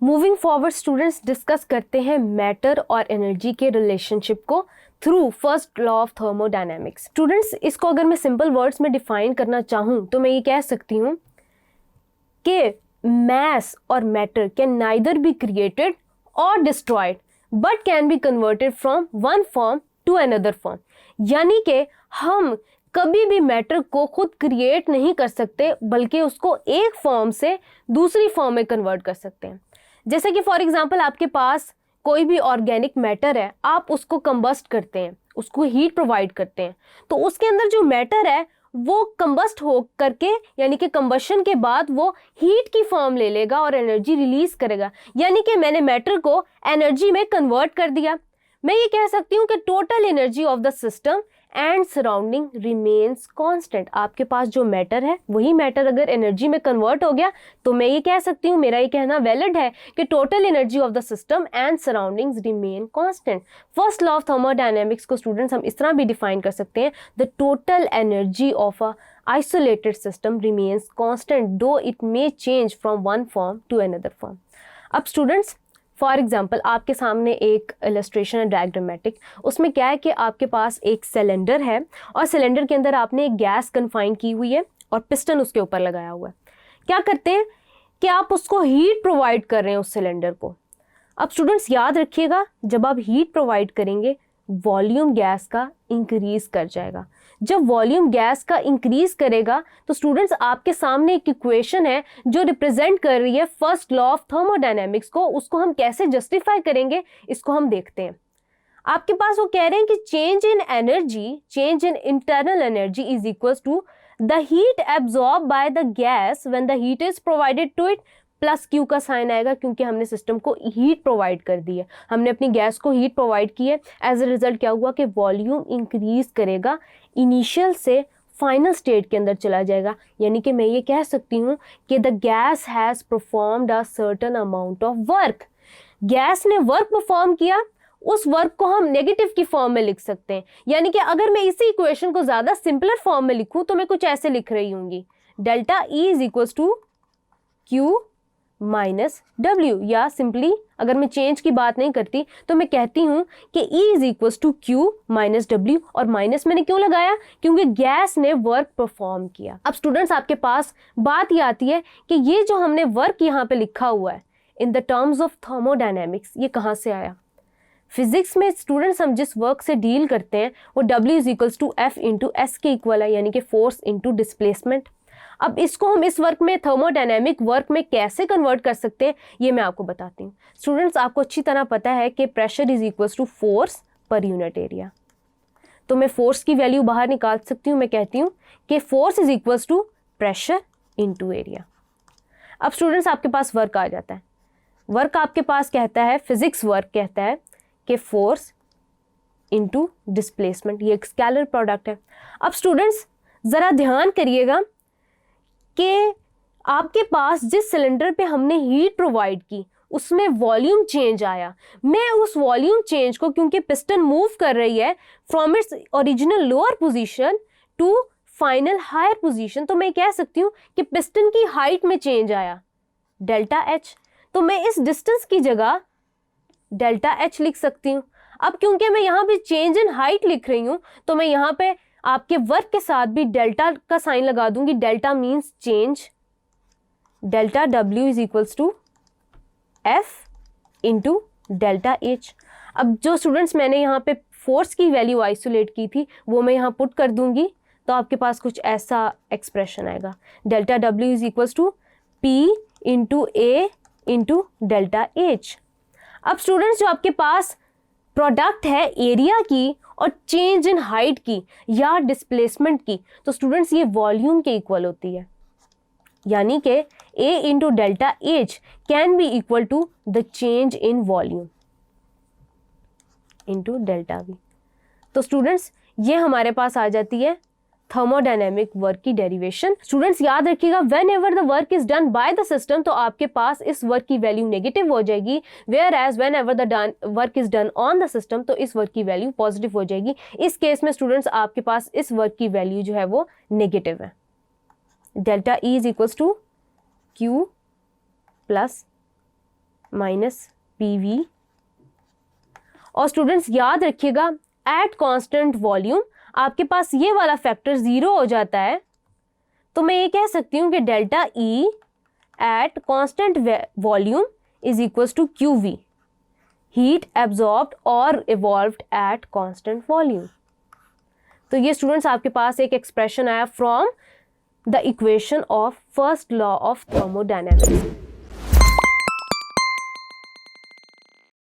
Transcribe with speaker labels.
Speaker 1: Moving forward students discuss करते हैं matter और एनर्जी के रिलेशनशिप को through first law of thermodynamics. Students, इसको अगर मैं सिंपल वर्ड्स में डिफाइन करना चाहूँ तो मैं ये कह सकती हूँ कि mass और matter can neither be created or destroyed but can be converted from one form to another form। यानी कि हम कभी भी मैटर को खुद क्रिएट नहीं कर सकते बल्कि उसको एक फॉर्म से दूसरी फॉर्म में कन्वर्ट कर सकते हैं। जैसे कि फॉर एग्जांपल आपके पास कोई भी ऑर्गेनिक मैटर है, आप उसको कंबस्ट करते हैं, उसको हीट प्रोवाइड करते हैं, तो उसके अंदर जो मैटर है वो कंबस्ट हो करके यानी कि कंबशन के बाद वो हीट की फॉर्म ले लेगा और एनर्जी रिलीज करेगा। यानी कि मैंने मैटर को एनर्जी में कन्वर्ट कर दिया। मैं ये कह सकती हूँ कि total energy of the system and surrounding remains constant. आपके पास जो मैटर है वही मैटर अगर एनर्जी में कन्वर्ट हो गया तो मैं ये कह सकती हूँ, मेरा ये कहना वैलिड है कि total energy of the system and surroundings remain constant. First law of thermodynamics को स्टूडेंट्स हम इस तरह भी डिफाइन कर सकते हैं, the total energy of a isolated system remains constant though it may change from one form to another form. अब students, for example आपके सामने एक इलस्ट्रेशन है डायग्रामेटिक। उसमें क्या है कि आपके पास एक सिलेंडर है और सिलेंडर के अंदर आपने एक गैस कन्फाइन की हुई है और पिस्टन उसके ऊपर लगाया हुआ है। क्या करते हैं कि आप उसको हीट प्रोवाइड कर रहे हैं उस सिलेंडर को। अब स्टूडेंट्स याद रखिएगा, जब आप हीट प्रोवाइड करेंगे वॉल्यूम गैस का इंक्रीज कर जाएगा। जब वॉल्यूम गैस का इंक्रीज करेगा तो स्टूडेंट्स आपके सामने एक इक्वेशन है जो रिप्रेजेंट कर रही है फर्स्ट लॉ ऑफ थर्मोडायनेमिक्स को। उसको हम कैसे जस्टिफाई करेंगे इसको हम देखते हैं। आपके पास वो कह रहे हैं कि change in energy, change in internal energy is equals to the heat absorb by the gas when the heat is provided to it, plus Q का साइन आएगा क्योंकि हमने सिस्टम को हीट प्रोवाइड कर दी है, हमने अपनी गैस को हीट प्रोवाइड की है। एज अ रिजल्ट क्या हुआ कि वॉल्यूम इंक्रीज करेगा, इनिशियल से फाइनल स्टेट के अंदर चला जाएगा। यानी कि मैं ये कह सकती हूँ कि the gas has performed a certain amount of work. Gas ने वर्क परफॉर्म किया, उस वर्क को हम नेगेटिव की फॉर्म में लिख सकते हैं। यानी कि अगर मैं इसी इक्वेशन को ज़्यादा सिंपलर फॉर्म में लिखूँ तो मैं कुछ ऐसे लिख रही हूँगी, delta E is equals to Q minus W, या सिंपली अगर मैं चेंज की बात नहीं करती तो मैं कहती हूँ कि E is equals to Q minus W. और माइनस मैंने क्यों लगाया? क्योंकि गैस ने वर्क परफॉर्म किया। अब स्टूडेंट्स आपके पास बात ये आती है कि ये जो हमने वर्क यहाँ पे लिखा हुआ है in the terms of thermodynamics, ये कहाँ से आया? फिजिक्स में स्टूडेंट्स हम जिस वर्क से डील करते हैं वो W is equals to F into S के इक्वल है, यानी कि फोर्स इंटू डिस्प्लेसमेंट। अब इसको हम इस वर्क में थर्मोडायनेमिक वर्क में कैसे कन्वर्ट कर सकते हैं ये मैं आपको बताती हूँ। स्टूडेंट्स, आपको अच्छी तरह पता है कि pressure is equals to force per unit area. तो मैं फोर्स की वैल्यू बाहर निकाल सकती हूँ। मैं कहती हूँ कि force is equals to pressure into area. अब स्टूडेंट्स आपके पास वर्क आ जाता है। वर्क आपके पास कहता है, फिजिक्स वर्क कहता है कि फोर्स इनटू डिस्प्लेसमेंट, ये एक स्केलर प्रोडक्ट है। अब स्टूडेंट्स ज़रा ध्यान करिएगा कि आपके पास जिस सिलेंडर पे हमने हीट प्रोवाइड की उसमें वॉल्यूम चेंज आया। मैं उस वॉल्यूम चेंज को, क्योंकि पिस्टन मूव कर रही है from its original lower position to final higher position, तो मैं कह सकती हूँ कि पिस्टन की हाइट में चेंज आया डेल्टा एच। तो मैं इस डिस्टेंस की जगह डेल्टा एच लिख सकती हूँ। अब क्योंकि मैं यहाँ पे चेंज इन हाइट लिख रही हूँ तो मैं यहाँ पे आपके वर्क के साथ भी डेल्टा का साइन लगा दूंगी। Delta means change, delta W is equals to F into delta H। अब जो स्टूडेंट्स मैंने यहाँ पे फोर्स की वैल्यू आइसोलेट की थी वो मैं यहाँ पुट कर दूंगी तो आपके पास कुछ ऐसा एक्सप्रेशन आएगा, delta W is equals to P into A into delta H। अब स्टूडेंट्स जो आपके पास प्रोडक्ट है एरिया की और चेंज इन हाइट की या डिस्प्लेसमेंट की, तो स्टूडेंट्स ये वॉल्यूम के इक्वल होती है। यानी कि A into delta H can be equal to the change in volume into delta V। तो स्टूडेंट्स ये हमारे पास आ जाती है थर्मोडायनेमिक वर्क की डेरिवेशन। स्टूडेंट्स याद रखिएगा, whenever the work is done by the system तो आपके पास इस वर्क की वैल्यू नेगेटिव हो जाएगी, whereas whenever the work is done on the system तो इस वर्क की वैल्यू पॉजिटिव हो जाएगी। इस केस में स्टूडेंट्स आपके पास इस वर्क की वैल्यू जो है वो नेगेटिव है। Delta E is equals to Q plus minus PV। और स्टूडेंट्स याद रखिएगा, एट कांस्टेंट वॉल्यूम आपके पास ये वाला फैक्टर 0 हो जाता है, तो मैं ये कह सकती हूँ कि delta E at constant volume is equals to QV, heat absorbed और इवॉल्व्ड एट कांस्टेंट वॉल्यूम। तो ये स्टूडेंट्स आपके पास एक एक्सप्रेशन आया from the equation of first law of thermodynamics.